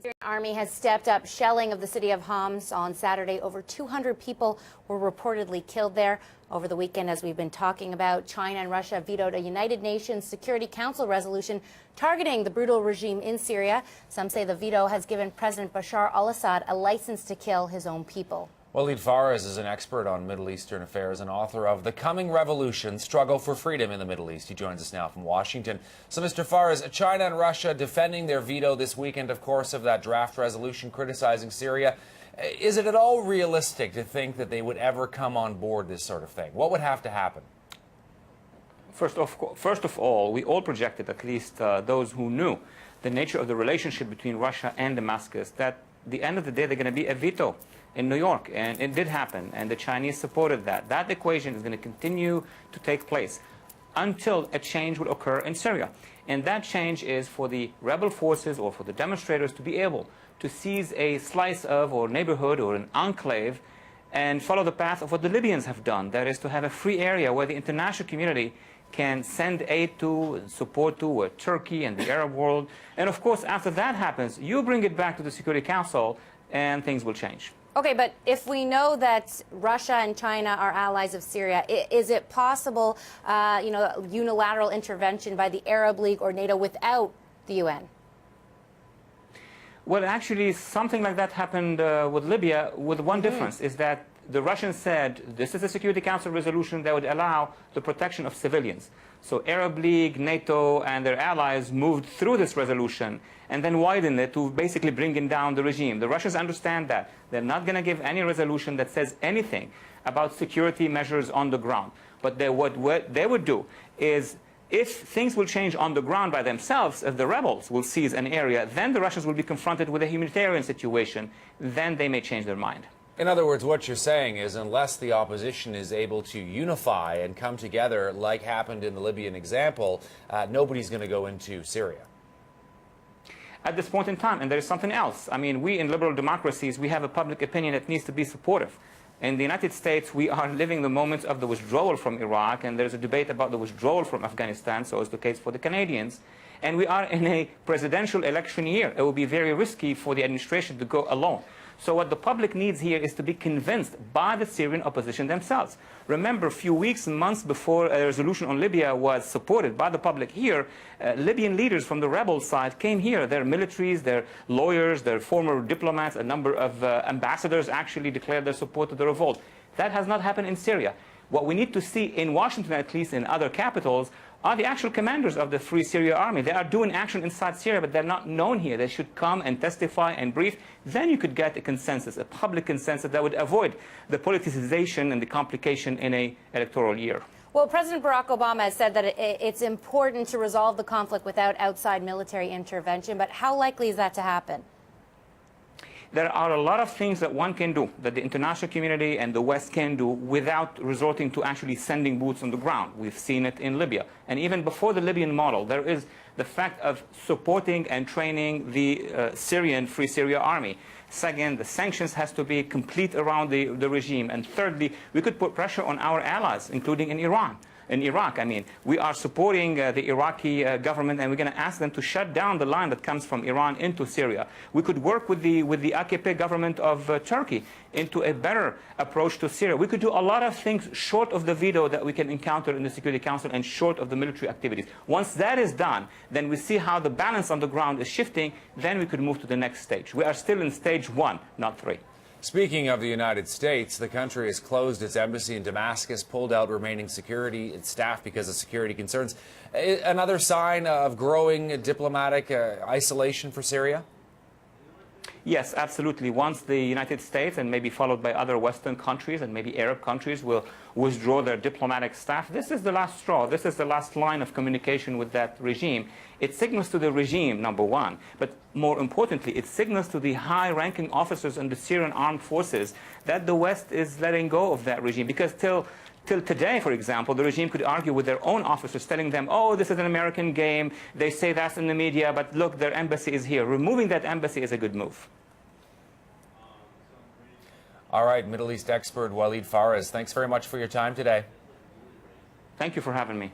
The Army has stepped up shelling of the city of Homs on Saturday. Over 200 people were reportedly killed there. Over the weekend, as we've been talking about, China and Russia vetoed a United Nations Security Council resolution targeting the brutal regime in Syria. Some say the veto has given President Bashar al-Assad a license to kill his own people. Walid Fares is an expert on Middle Eastern affairs and author of The Coming Revolution, Struggle for Freedom in the Middle East. He joins us now from Washington. So, Mr. Fares, China and Russia defending their veto this weekend, of course, of that draft resolution criticizing Syria. Is it at all realistic to think that they would ever come on board this sort of thing? What would have to happen? First of all, we all projected, at least those who knew the nature of the relationship between Russia and Damascus, that at the end of the day, they're going to be a veto in New York. And it did happen, and the Chinese supported that. That equation is going to continue to take place until a change would occur in Syria. And that change is for the rebel forces or for the demonstrators to be able to seize a slice of or neighborhood or an enclave and follow the path of what the Libyans have done. That is to have a free area where the international community can send aid to and support to Turkey and the Arab world. And of course, after that happens, you bring it back to the Security Council and things will change. Okay, but if we know that Russia and China are allies of Syria, is it possible, unilateral intervention by the Arab League or NATO without the UN? Well, actually, something like that happened with Libya, with one difference, is that the Russians said this is a Security Council resolution that would allow the protection of civilians. So Arab League, NATO, and their allies moved through this resolution and then widened it to basically bringing down the regime. The Russians understand that. They're not going to give any resolution that says anything about security measures on the ground. But what they would do is, if things will change on the ground by themselves, if the rebels will seize an area, then the Russians will be confronted with a humanitarian situation. Then they may change their mind. In other words, what you're saying is unless the opposition is able to unify and come together like happened in the Libyan example, nobody's going to go into Syria. At this point in time, and there is something else. I mean, we in liberal democracies, we have a public opinion that needs to be supportive. In the United States, we are living the moments of the withdrawal from Iraq, and there's a debate about the withdrawal from Afghanistan, so is the case for the Canadians. And we are in a presidential election year. It will be very risky for the administration to go alone. So what the public needs here is to be convinced by the Syrian opposition themselves. Remember, a few weeks and months before a resolution on Libya was supported by the public here, Libyan leaders from the rebel side came here. Their militaries, their lawyers, their former diplomats, a number of ambassadors actually declared their support to the revolt. That has not happened in Syria. What we need to see in Washington, at least in other capitals, are the actual commanders of the Free Syria Army. They are doing action inside Syria, but they're not known here. They should come and testify and brief. Then you could get a consensus, a public consensus that would avoid the politicization and the complication in an electoral year. Well, President Barack Obama has said that it's important to resolve the conflict without outside military intervention, but how likely is that to happen? There are a lot of things that one can do, that the international community and the West can do without resorting to actually sending boots on the ground. We've seen it in Libya. And even before the Libyan model, there is the fact of supporting and training the Syrian Free Syria Army. Second, the sanctions has to be complete around the regime. And thirdly, we could put pressure on our allies, including in Iran. In Iraq, I mean, we are supporting the Iraqi government, and we're going to ask them to shut down the line that comes from Iran into Syria. We could work with the AKP government of Turkey into a better approach to Syria. We could do a lot of things short of the veto that we can encounter in the Security Council and short of the military activities. Once that is done, then we see how the balance on the ground is shifting. Then we could move to the next stage. We are still in stage 1, not 3. Speaking of the United States, the country has closed its embassy in Damascus, pulled out remaining security, its staff because of security concerns. Another sign of growing diplomatic isolation for Syria? Yes, absolutely. Once the United States, and maybe followed by other Western countries and maybe Arab countries, will withdraw their diplomatic staff, this is the last straw. This is the last line of communication with that regime. It signals to the regime, number one, but more importantly, it signals to the high-ranking officers in the Syrian armed forces that the West is letting go of that regime. Because till today, for example, the regime could argue with their own officers, telling them, oh, this is an American game. They say that's in the media, but look, their embassy is here. Removing that embassy is a good move. All right, Middle East expert Walid Fares, thanks very much for your time today. Thank you for having me.